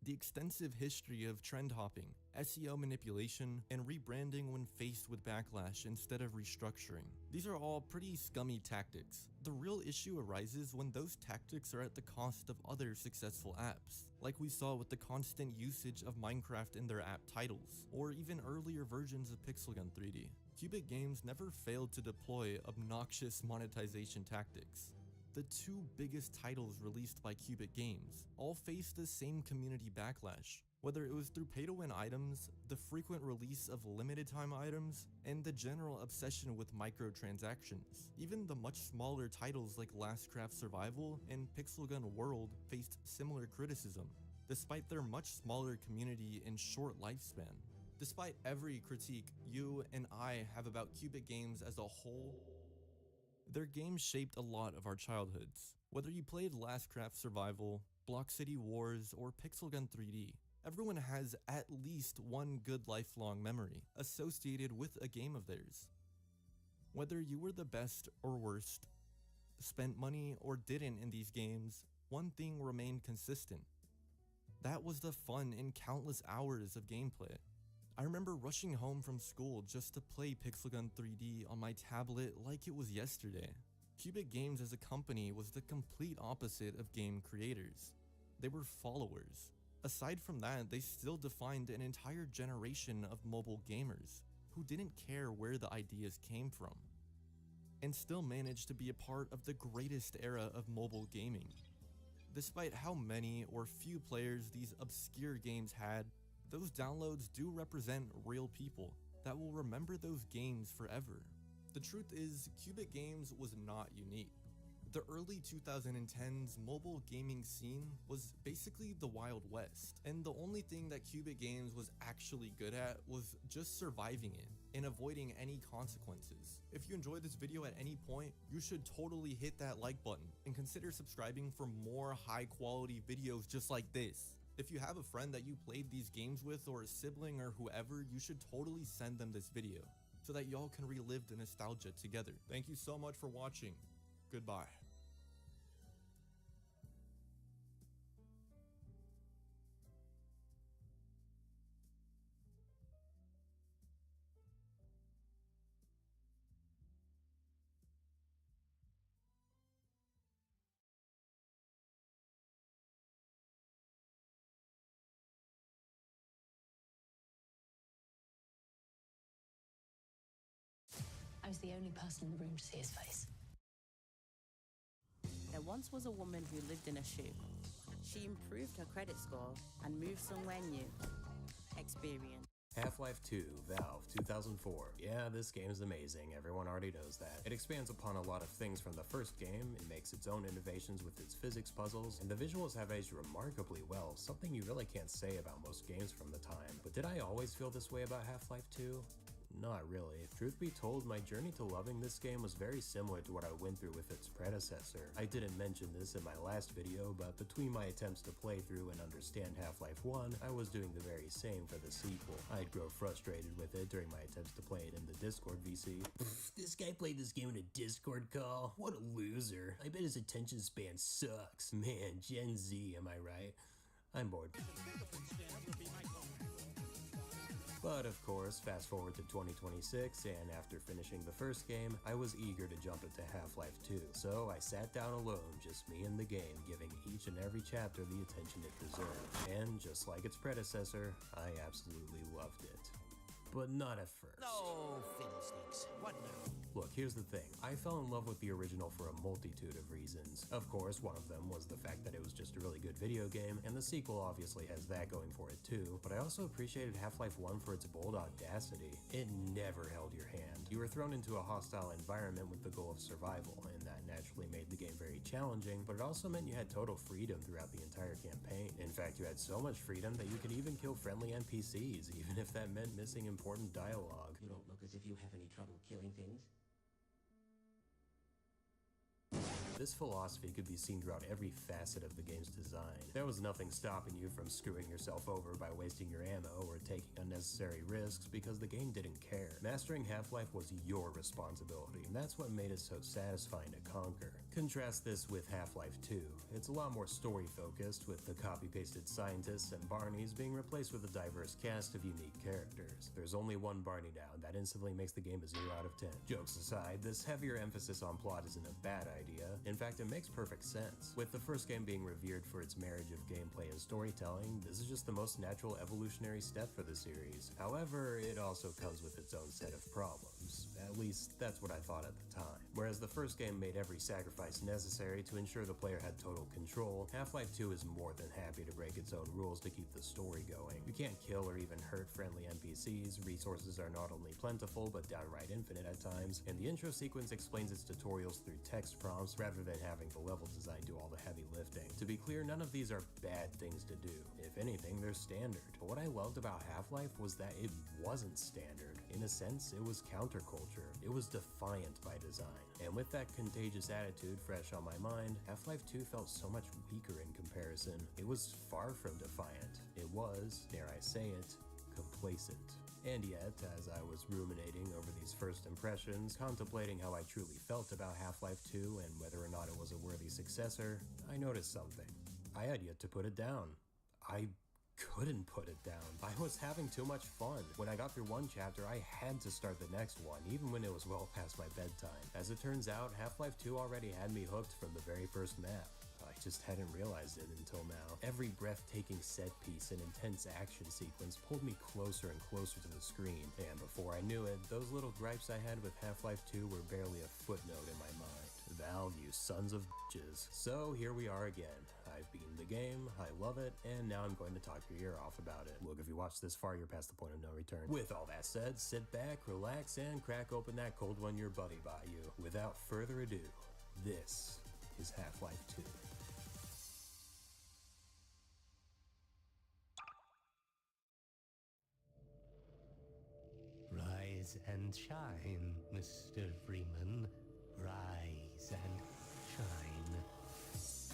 The extensive history of trend hopping, SEO manipulation, and rebranding when faced with backlash instead of restructuring. These are all pretty scummy tactics. The real issue arises when those tactics are at the cost of other successful apps, like we saw with the constant usage of Minecraft in their app titles, or even earlier versions of Pixelgun 3D. Cubic Games never failed to deploy obnoxious monetization tactics. The two biggest titles released by Cubic Games all faced the same community backlash, whether it was through pay-to-win items, the frequent release of limited-time items, and the general obsession with microtransactions. Even the much smaller titles like Lastcraft Survival and Pixelgun World faced similar criticism, despite their much smaller community and short lifespan. Despite every critique you and I have about Cubic Games as a whole, their games shaped a lot of our childhoods. Whether you played Lastcraft Survival, Block City Wars, or Pixelgun 3D, everyone has at least one good lifelong memory associated with a game of theirs. Whether you were the best or worst, spent money or didn't in these games, one thing remained consistent. That was the fun in countless hours of gameplay. I remember rushing home from school just to play Pixel Gun 3D on my tablet like it was yesterday. Cubic Games as a company was the complete opposite of game creators. They were followers. Aside from that, they still defined an entire generation of mobile gamers who didn't care where the ideas came from, and still managed to be a part of the greatest era of mobile gaming. Despite how many or few players these obscure games had, those downloads do represent real people that will remember those games forever. The truth is, Cubic Games was not unique. The early 2010s mobile gaming scene was basically the Wild West, and the only thing that Cubic Games was actually good at was just surviving it and avoiding any consequences. If you enjoyed this video at any point, you should totally hit that like button and consider subscribing for more high quality videos just like this. If you have a friend that you played these games with, or a sibling or whoever, you should totally send them this video so that y'all can relive the nostalgia together. Thank you so much for watching. Goodbye. I was the only person in the room to see his face. There once was a woman who lived in a shoe. She improved her credit score and moved somewhere new. Experience. Half-Life 2, Valve, 2004. Yeah, this game is amazing, everyone already knows that. It expands upon a lot of things from the first game, it makes its own innovations with its physics puzzles, and the visuals have aged remarkably well, something you really can't say about most games from the time. But did I always feel this way about Half-Life 2? Not really. Truth be told, my journey to loving this game was very similar to what I went through with its predecessor. I didn't mention this in my last video, but between my attempts to play through and understand Half-Life 1, I was doing the very same for the sequel. I'd grow frustrated with it during my attempts to play it in the Discord VC. This guy played this game in a Discord call? What a loser. I bet his attention span sucks. Man, Gen Z, am I right? I'm bored. But of course, fast forward to 2026, and after finishing the first game, I was eager to jump into Half-Life 2. So I sat down alone, just me and the game, giving each and every chapter the attention it deserved. And just like its predecessor, I absolutely loved it. But not at first. No, fiddlesticks. What now? Look, here's the thing. I fell in love with the original for a multitude of reasons. Of course, one of them was the fact that it was just a really good video game, and the sequel obviously has that going for it too, but I also appreciated Half-Life 1 for its bold audacity. It never held your hand. You were thrown into a hostile environment with the goal of survival, and that naturally made the game very challenging, but it also meant you had total freedom throughout the entire campaign. In fact, you had so much freedom that you could even kill friendly NPCs, even if that meant missing important dialogue. You don't look as if you have any trouble killing things. This philosophy could be seen throughout every facet of the game's design. There was nothing stopping you from screwing yourself over by wasting your ammo or taking unnecessary risks because the game didn't care. Mastering Half-Life was your responsibility, and that's what made it so satisfying to conquer. Contrast this with Half-Life 2. It's a lot more story-focused, with the copy-pasted scientists and Barneys being replaced with a diverse cast of unique characters. There's only one Barney now, and that instantly makes the game a 0 out of 10. Jokes aside, this heavier emphasis on plot isn't a bad idea. In fact, it makes perfect sense. With the first game being revered for its marriage of gameplay and storytelling, this is just the most natural evolutionary step for the series. However, it also comes with its own set of problems. At least, that's what I thought at the time. Whereas the first game made every sacrifice necessary to ensure the player had total control, Half-Life 2 is more than happy to break its own rules to keep the story going. You can't kill or even hurt friendly NPCs, resources are not only plentiful but downright infinite at times, and the intro sequence explains its tutorials through text prompts rather than having the level design do all the heavy lifting. To be clear, none of these are bad things to do. If anything, they're standard. But what I loved about Half-Life was that it wasn't standard. In a sense, it was counterculture. It was defiant by design. And with that contagious attitude fresh on my mind, Half-Life 2 felt so much weaker in comparison. It was far from defiant. It was, dare I say it, complacent. And yet, as I was ruminating over these first impressions, contemplating how I truly felt about Half-Life 2 and whether or not it was a worthy successor, I noticed something. I had yet to put it down. I couldn't put it down. I was having too much fun. When I got through one chapter, I had to start the next one, even when it was well past my bedtime. As it turns out, Half-Life 2 already had me hooked from the very first map. I just hadn't realized it until now. Every breathtaking set piece and intense action sequence pulled me closer and closer to the screen, and before I knew it, those little gripes I had with Half-Life 2 were barely a footnote in my mind. Valve, you sons of bitches. So here we are again. I've beaten the game, I love it, and now I'm going to talk your ear off about it. Look, if you watched this far, you're past the point of no return. With all that said, sit back, relax, and crack open that cold one your buddy bought you. Without further ado, this is Half-Life 2. Rise and shine, Mr. Freeman. Rise and shine.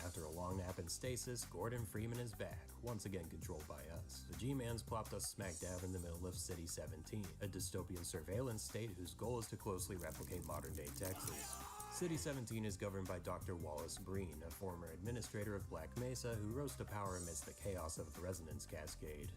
After a long nap in stasis, Gordon Freeman is back, once again controlled by us. The G-Man's plopped us smack dab in the middle of City 17, a dystopian surveillance state whose goal is to closely replicate modern-day Texas. City 17 is governed by Dr. Wallace Breen, a former administrator of Black Mesa who rose to power amidst the chaos of the Resonance Cascade.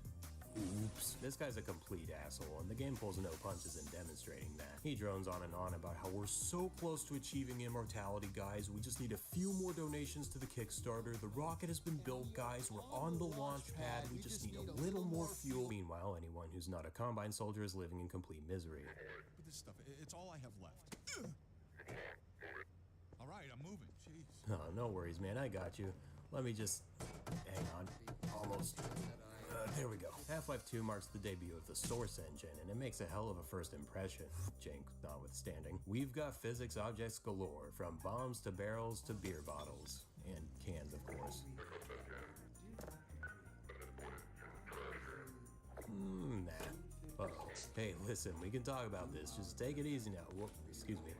Oops. This guy's a complete asshole, and the game pulls no punches in demonstrating that. He drones on and on about how we're so close to achieving immortality, guys. We just need a few more donations to the Kickstarter. The rocket has been built, guys. We're on the launch pad. We just need a little more fuel. Meanwhile, anyone who's not a Combine soldier is living in complete misery. But this stuff, it's all I have left. All right, I'm moving. Jeez. Oh, no worries, man. I got you. Let me just... hang on. Almost... there we go. Half-Life 2 marks the debut of the Source engine, and it makes a hell of a first impression, jank notwithstanding. We've got physics objects galore, from bombs to barrels to beer bottles. And cans, of course. Nah. Uh-oh. Hey, listen, we can talk about this. Just take it easy now. Whoa, excuse me.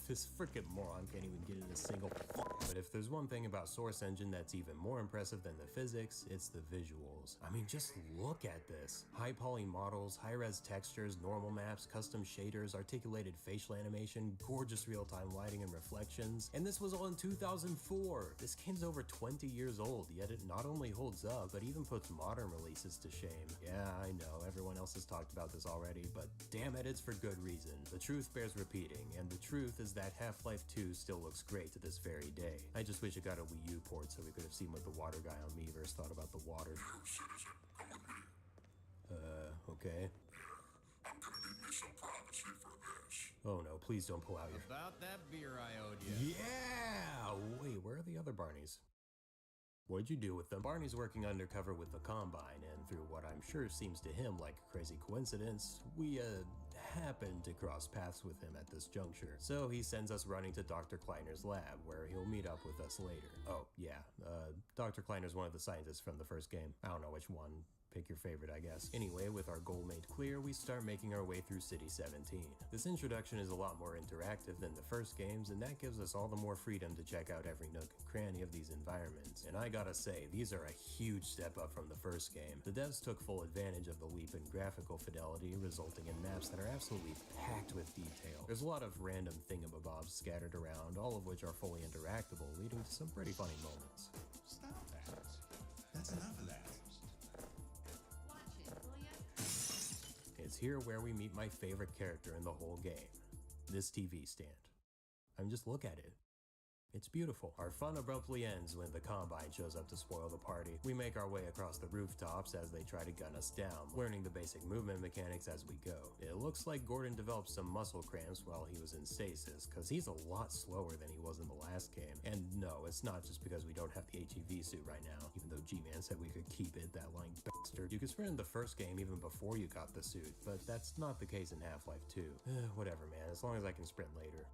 This frickin' moron can't even get in a single. But if there's one thing about Source Engine that's even more impressive than the physics, it's the visuals. I mean, just look at this. High poly models, high-res textures, normal maps, custom shaders, articulated facial animation, gorgeous real-time lighting and reflections. And this was all in 2004. This game's over 20 years old, yet it not only holds up, but even puts modern releases to shame. Yeah, I know, everyone else has talked about this already, but damn it, it's for good reason. The truth bears repeating, and the truth is that Half-Life 2 still looks great to this very day. I just wish it got a Wii U port so we could have seen what the water guy on Miiverse thought about the water. Okay. I'm gonna need me some privacy for this. Oh no, please don't pull out your... About that beer I owed you. Yeah! Wait, where are the other Barneys? What'd you do with them? Barney's working undercover with the Combine, and through what I'm sure seems to him like a crazy coincidence, we, happened to cross paths with him at this juncture. So he sends us running to Dr. Kleiner's lab, where he'll meet up with us later. Oh, yeah, Dr. Kleiner's one of the scientists from the first game. I don't know which one. Pick your favorite, I guess. Anyway, with our goal made clear, we start making our way through City 17. This introduction is a lot more interactive than the first games, and that gives us all the more freedom to check out every nook and cranny of these environments. And I gotta say, these are a huge step up from the first game. The devs took full advantage of the leap in graphical fidelity, resulting in maps that are absolutely packed with detail. There's a lot of random thingamabobs scattered around, all of which are fully interactable, leading to some pretty funny moments. Stop that. That's enough of that. It's here where we meet my favorite character in the whole game, this TV stand. I mean, just look at it. It's beautiful. Our fun abruptly ends when the Combine shows up to spoil the party. We make our way across the rooftops as they try to gun us down, learning the basic movement mechanics as we go. It looks like Gordon developed some muscle cramps while he was in stasis, cause he's a lot slower than he was in the last game. And no, it's not just because we don't have the HEV suit right now, even though G-Man said we could keep it, that lying bastard. You could sprint in the first game even before you got the suit, but that's not the case in Half-Life 2. Whatever, man, as long as I can sprint later.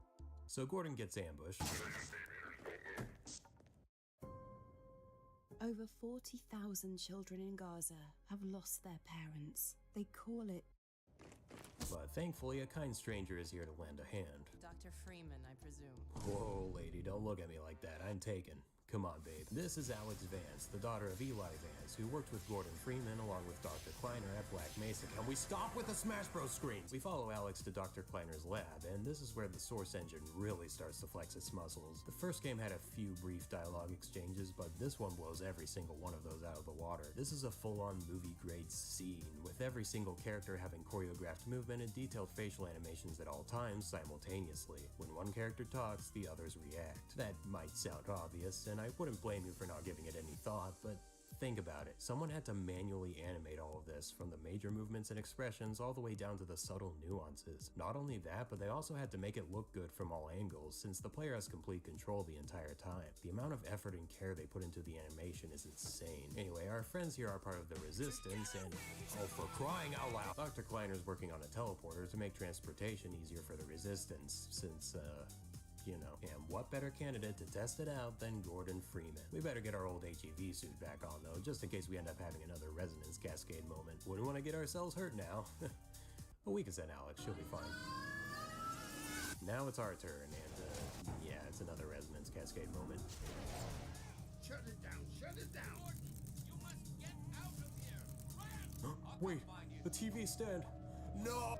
So Gordon gets ambushed. Over 40,000 children in Gaza have lost their parents. They call it... But thankfully, a kind stranger is here to lend a hand. Dr. Freeman, I presume. Whoa, lady, don't look at me like that. I'm taken. Come on, babe. This is Alex Vance, the daughter of Eli Vance, who worked with Gordon Freeman along with Dr. Kleiner at Black Mesa. Can we stop with the Smash Bros. Screens? We follow Alex to Dr. Kleiner's lab, and this is where the Source engine really starts to flex its muscles. The first game had a few brief dialogue exchanges, but this one blows every single one of those out of the water. This is a full-on movie-grade scene, with every single character having choreographed movement and detailed facial animations at all times simultaneously. When one character talks, the others react. That might sound obvious, and I wouldn't blame you for not giving it any thought, but think about it. Someone had to manually animate all of this, from the major movements and expressions all the way down to the subtle nuances. Not only that, but they also had to make it look good from all angles, since the player has complete control the entire time. The amount of effort and care they put into the animation is insane. Anyway, our friends here are part of the Resistance, and oh, for crying out loud, Dr. Kleiner's working on a teleporter to make transportation easier for the Resistance, since, you know, and what better candidate to test it out than Gordon Freeman? We better get our old HEV suit back on, though, just in case we end up having another resonance cascade moment. Wouldn't want to get ourselves hurt now. But we can send Alex, she'll be fine. Now it's our turn, and, yeah, it's another resonance cascade moment. Shut it down, shut it down! You must get out of here! Run! Wait, the TV stand! No!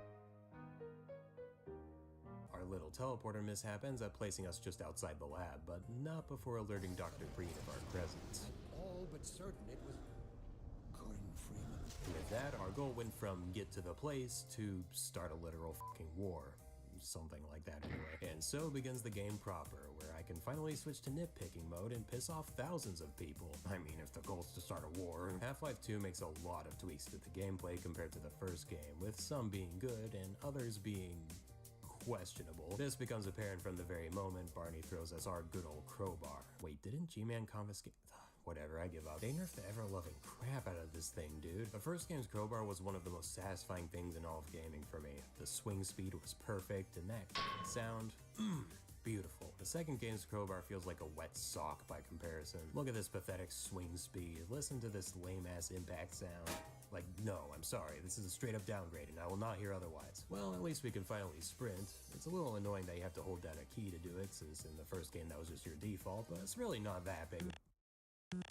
Our little teleporter mishap ends up placing us just outside the lab, but not before alerting Dr. Breed of our presence. All but certain it was Gordon Freeman. With that, our goal went from get to the place to start a literal fucking war. Something like that anyway. And so begins the game proper, where I can finally switch to nitpicking mode and piss off thousands of people. I mean, if the goal's to start a war. Half-Life 2 makes a lot of tweaks to the gameplay compared to the first game, with some being good and others being questionable. This becomes apparent from the very moment Barney throws us our good old crowbar. Wait, didn't G-Man confiscate? Whatever, I give up. They nerfed the ever-loving crap out of this thing, dude. The first game's crowbar was one of the most satisfying things in all of gaming for me. The swing speed was perfect, and that sound, beautiful. The second game's crowbar feels like a wet sock by comparison. Look at this pathetic swing speed. Listen to this lame-ass impact sound. Like, no, I'm sorry, this is a straight-up downgrade, and I will not hear otherwise. Well, at least we can finally sprint. It's a little annoying that you have to hold down a key to do it, since in the first game that was just your default, but it's really not that big.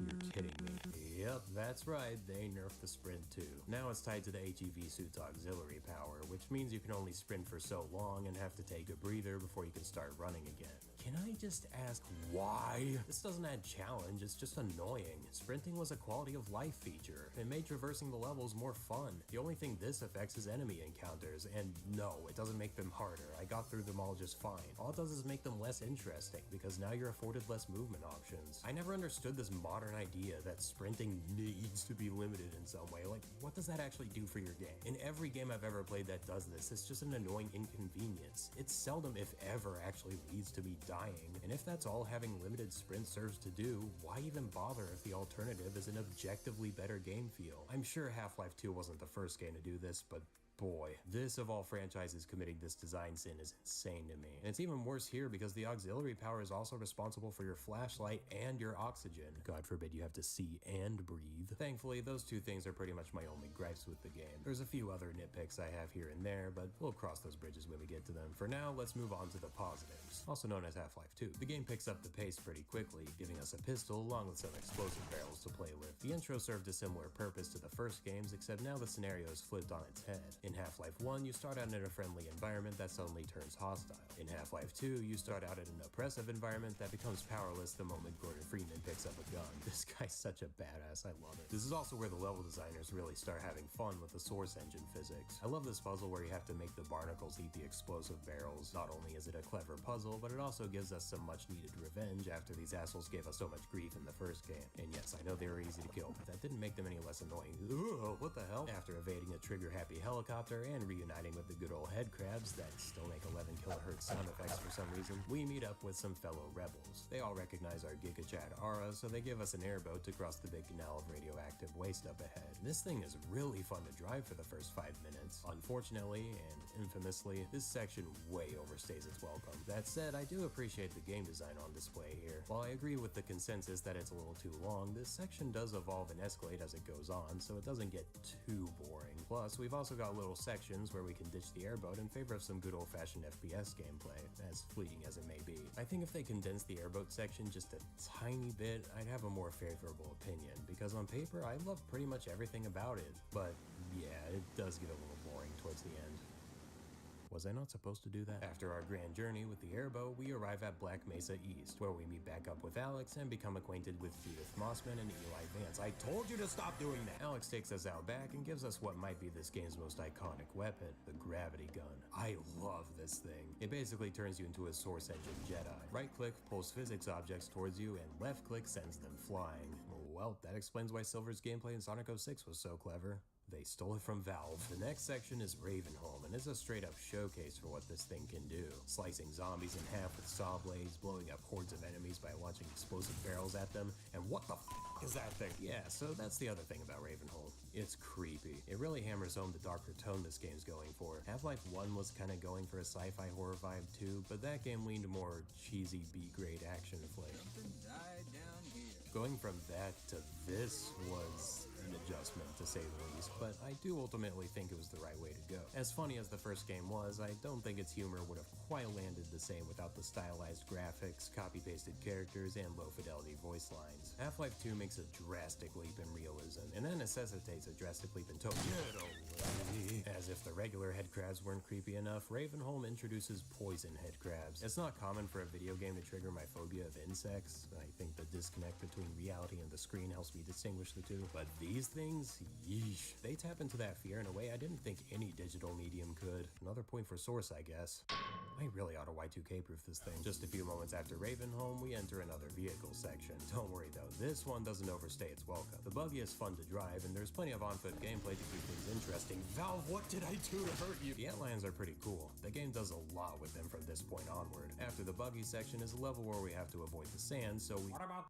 You're kidding me. Yep, that's right, they nerfed the sprint too. Now it's tied to the HEV suit's auxiliary power, which means you can only sprint for so long and have to take a breather before you can start running again. Can I just ask why? This doesn't add challenge, it's just annoying. Sprinting was a quality of life feature. It made traversing the levels more fun. The only thing this affects is enemy encounters, and no, it doesn't make them harder. I got through them all just fine. All it does is make them less interesting, because now you're afforded less movement options. I never understood this modern idea that sprinting needs to be limited in some way. Like, what does that actually do for your game? In every game I've ever played that does this, it's just an annoying inconvenience. It seldom, if ever, actually leads to me dying, and if that's all having limited sprint serves to do, why even bother if the alternative is an objectively better game feel? I'm sure Half-Life 2 wasn't the first game to do this, but boy, this of all franchises committing this design sin is insane to me. And it's even worse here because the auxiliary power is also responsible for your flashlight and your oxygen. God forbid you have to see and breathe. Thankfully, those two things are pretty much my only gripes with the game. There's a few other nitpicks I have here and there, but we'll cross those bridges when we get to them. For now, let's move on to the positives, also known as Half-Life 2. The game picks up the pace pretty quickly, giving us a pistol along with some explosive barrels to play with. The intro served a similar purpose to the first games, except now the scenario is flipped on its head. In Half-Life 1, you start out in a friendly environment that suddenly turns hostile. In Half-Life 2, you start out in an oppressive environment that becomes powerless the moment Gordon Freeman picks up a gun. This guy's such a badass, I love it. This is also where the level designers really start having fun with the Source engine physics. I love this puzzle where you have to make the barnacles eat the explosive barrels. Not only is it a clever puzzle, but it also gives us some much needed revenge after these assholes gave us so much grief in the first game. And yes, I know they were easy to kill, but that didn't make them any less annoying. Ugh, what the hell? After evading a trigger-happy helicopter and reuniting with the good old head crabs that still make 11 kilohertz sound effects for some reason, we meet up with some fellow rebels. They all recognize our GigaChat aura, so they give us an airboat to cross the big canal of radioactive waste up ahead. This thing is really fun to drive for the first 5 minutes. Unfortunately, and infamously, this section way overstays its welcome. That said, I do appreciate the game design on display here. While I agree with the consensus that it's a little too long, this section does evolve and escalate as it goes on, so it doesn't get too boring. Plus, Plus, we've also got little sections where we can ditch the airboat in favor of some good old-fashioned FPS gameplay, as fleeting as it may be. I think if they condensed the airboat section just a tiny bit, I'd have a more favorable opinion, because on paper, I love pretty much everything about it. But yeah, it does get a little boring towards the end. Was I not supposed to do that? After our grand journey with the airboat, we arrive at Black Mesa East, where we meet back up with Alex and become acquainted with Judith Mossman and Eli Vance. I told you to stop doing that! Alex takes us out back and gives us what might be this game's most iconic weapon, the gravity gun. I love this thing. It basically turns you into a Source Engine Jedi. Right-click pulls physics objects towards you, and left-click sends them flying. Well, that explains why Silver's gameplay in Sonic 06 was so clever. They stole it from Valve. The next section is Ravenholm, and it's a straight-up showcase for what this thing can do. Slicing zombies in half with saw blades, blowing up hordes of enemies by launching explosive barrels at them, and what the f*** is that thing? Yeah, so that's the other thing about Ravenholm. It's creepy. It really hammers home the darker tone this game's going for. Half-Life 1 was kinda going for a sci-fi horror vibe too, but that game leaned more cheesy B-grade action flick. Something died down here. Going from that to this was an adjustment, to say the least, but I do ultimately think it was the right way to go. As funny as the first game was, I don't think its humor would have quite landed the same without the stylized graphics, copy-pasted characters, and low-fidelity voice lines. Half-Life 2 makes a drastic leap in realism, and that necessitates a drastic leap in tone. Get away! As if the regular head crabs weren't creepy enough, Ravenholm introduces poison head crabs. It's not common for a video game to trigger my phobia of insects. I think the disconnect between reality and the screen helps me distinguish the two. But these things, yeesh. They tap into that fear in a way I didn't think any digital medium could. Another point for Source, I guess. I really ought to Y2K-proof this thing. Just a few moments after Ravenholm, we enter another vehicle section. Don't worry though, this one doesn't overstay its welcome. The buggy is fun to drive, and there's plenty of on-foot gameplay to keep things interesting. Valve, what did I do to hurt you? The Antlions are pretty cool. The game does a lot with them from this point onward. After the buggy section is a level where we have to avoid the sand, so we— What about